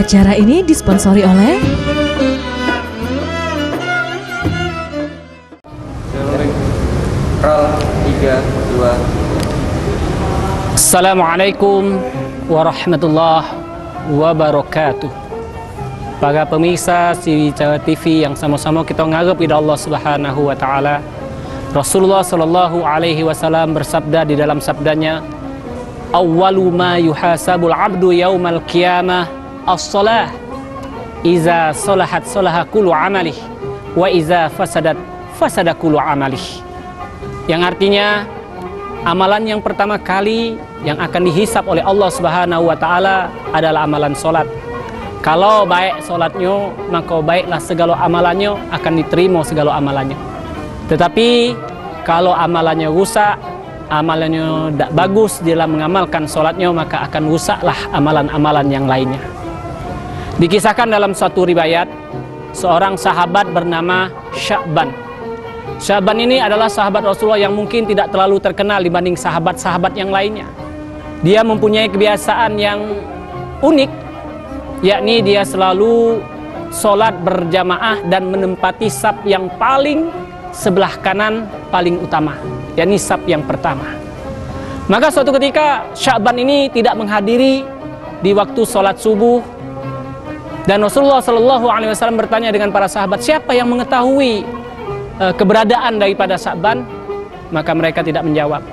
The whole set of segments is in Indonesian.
Acara ini disponsori oleh Roll 3, 2. Assalamualaikum warahmatullahi wabarakatuh. Para pemirsa Sriwijaya TV yang sama-sama kita ngarep pada Allah Subhanahu wa taala. Rasulullah sallallahu alaihi wasallam bersabda di dalam sabdanya, "Awwalu ma yuhasabul 'abdu yaumal qiyamah as-shalah. Iza salahat salaha kullu 'amalih wa iza fasadat fasada kullu 'amalih." Yang artinya amalan yang pertama kali yang akan dihisap oleh Allah Subhanahu wa taala adalah amalan salat. Kalau baik salatnya, maka baiklah segala amalannya, akan diterima segala amalannya. Tetapi kalau amalannya rusak, amalannya tidak bagus dalam mengamalkan salatnya, maka akan rusaklah amalan-amalan yang lainnya. Dikisahkan dalam suatu riwayat, seorang sahabat bernama Sya'ban. Sya'ban ini adalah sahabat Rasulullah yang mungkin tidak terlalu terkenal dibanding sahabat-sahabat yang lainnya. Dia mempunyai kebiasaan yang unik, yakni dia selalu sholat berjamaah dan menempati saf yang paling sebelah kanan paling utama, yakni saf yang pertama. Maka suatu ketika Sya'ban ini tidak menghadiri di waktu sholat subuh, dan Rasulullah Shallallahu Alaihi Wasallam bertanya dengan para sahabat, siapa yang mengetahui keberadaan daripada Sya'ban? Maka mereka tidak menjawab.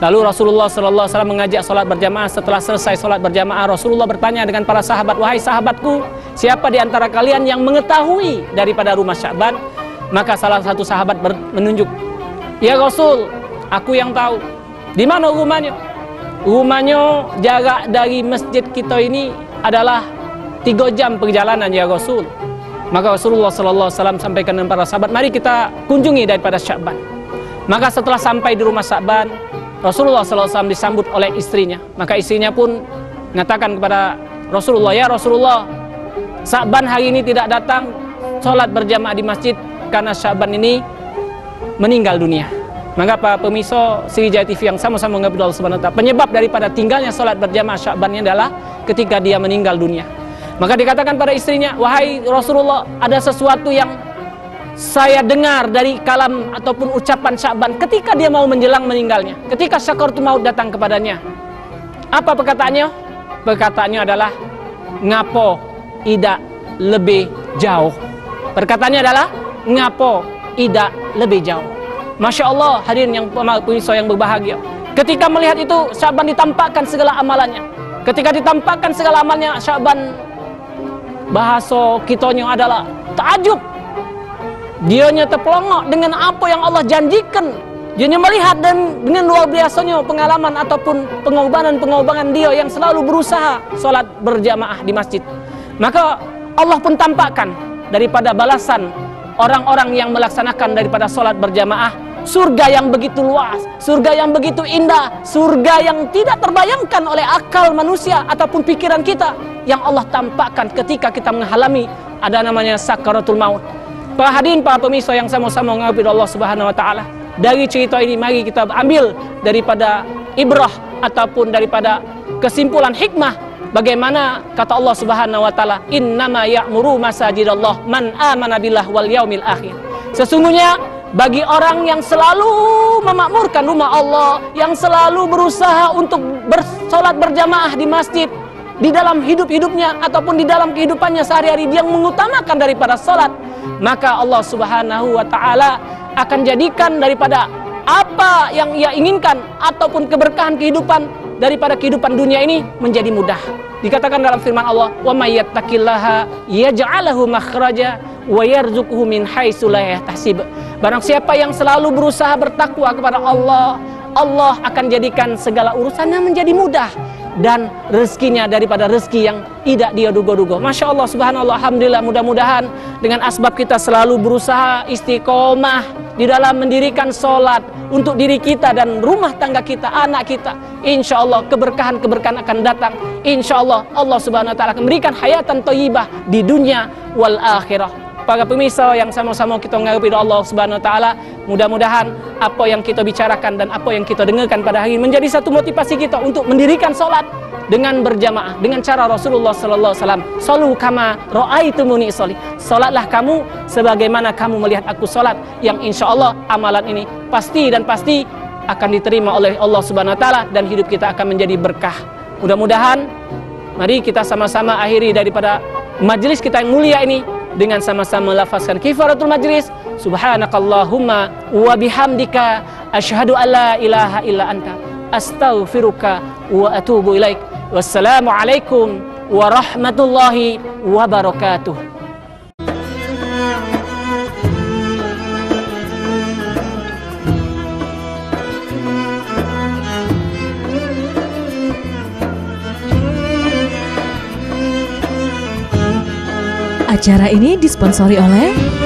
Lalu Rasulullah Shallallahu Alaihi Wasallam mengajak sholat berjamaah. Setelah selesai sholat berjamaah, Rasulullah bertanya dengan para sahabat, wahai sahabatku, siapa di antara kalian yang mengetahui daripada rumah Sya'ban? Maka salah satu sahabat menunjuk, ya Rasul, aku yang tahu. Di mana rumahnya? Rumahnya jarak dari masjid kita ini adalah 3 jam perjalanan ya Rasul. Maka Rasulullah Sallallahu Alaihi Wasallam sampaikan kepada para sahabat, mari kita kunjungi daripada Sya'ban. Maka setelah sampai di rumah Sya'ban, Rasulullah Sallallahu Alaihi Wasallam disambut oleh istrinya. Maka istrinya pun mengatakan kepada Rasulullah, ya Rasulullah, Sya'ban hari ini tidak datang sholat berjamaah di masjid karena Sya'ban ini meninggal dunia. Maka para pemirsa Sriwijaya TV yang sama-sama mengabdi Allah Subhanahu wa taala, penyebab daripada tinggalnya sholat berjamaah Sya'ban ini adalah ketika dia meninggal dunia. Maka dikatakan pada istrinya, wahai Rasulullah, ada sesuatu yang saya dengar dari kalam ataupun ucapan Sya'ban ketika dia mau menjelang meninggalnya, ketika sakaratul maut datang kepadanya. Apa perkataannya? Perkataannya adalah, ngapo tidak lebih jauh. Perkataannya adalah, ngapo tidak lebih jauh. Masya Allah, hadirin yang pemirsa yang berbahagia, ketika melihat itu Sya'ban ditampakkan segala amalannya. Ketika ditampakkan segala amalnya, Sya'ban, bahasa kitanya adalah takjub. Dianya terpelongok dengan apa yang Allah janjikan. Dianya melihat dan dengan luar biasanya pengalaman ataupun pengorbanan dia yang selalu berusaha sholat berjamaah di masjid. Maka Allah pun tampakkan daripada balasan orang-orang yang melaksanakan daripada sholat berjamaah, surga yang begitu luas, surga yang begitu indah, surga yang tidak terbayangkan oleh akal manusia ataupun pikiran kita, yang Allah tampakkan ketika kita mengalami ada namanya sakaratul maut. Para hadirin, para pemirsa yang sama-sama mengabdi Allah Subhanahu wa taala, dari cerita ini mari kita ambil daripada ibrah ataupun daripada kesimpulan hikmah bagaimana kata Allah Subhanahu wa taala, innama ya'muru masajidallah man amana billah wal yaumil akhir. Sesungguhnya bagi orang yang selalu memakmurkan rumah Allah, yang selalu berusaha untuk bersolat berjamaah di masjid, di dalam hidup-hidupnya ataupun di dalam kehidupannya sehari-hari, dia mengutamakan daripada salat, maka Allah Subhanahu wa taala akan jadikan daripada apa yang ia inginkan ataupun keberkahan kehidupan daripada kehidupan dunia ini menjadi mudah. Dikatakan dalam firman Allah, wa may yattaqillaha yaj'alhu makhraja wa yarzuqhu min haitsu la yahtasib. Barang siapa yang selalu berusaha bertakwa kepada Allah, Allah akan jadikan segala urusannya menjadi mudah dan rezekinya daripada rezeki yang tidak dia duga-duga. Masya Allah, subhanallah, alhamdulillah, mudah-mudahan dengan asbab kita selalu berusaha istiqomah di dalam mendirikan sholat untuk diri kita dan rumah tangga kita, anak kita, insya Allah keberkahan-keberkahan akan datang. Insya Allah Allah Subhanahu wa taala akan memberikan hayatan thayyibah di dunia wal akhirah. Para pemirsa yang sama-sama kita mengharapkan Allah Subhanahu wa taala, mudah-mudahan apa yang kita bicarakan dan apa yang kita dengarkan pada hari ini menjadi satu motivasi kita untuk mendirikan sholat dengan berjamaah dengan cara Rasulullah sallallahu alaihi wasallam. Shallu kama raaitumuni sholli. Salatlah kamu sebagaimana kamu melihat aku salat, yang insyaallah amalan ini pasti akan diterima oleh Allah Subhanahu wa taala dan hidup kita akan menjadi berkah. Mudah-mudahan mari kita sama-sama akhiri daripada majelis kita yang mulia ini dengan sama-sama melafazkan kifaratul majlis. Subhanakallahumma wa bihamdika asyhadu an la ilaha illa anta astaghfiruka wa atubu ilaik. Wassalamu alaikum warahmatullahi wabarakatuh. Acara ini disponsori oleh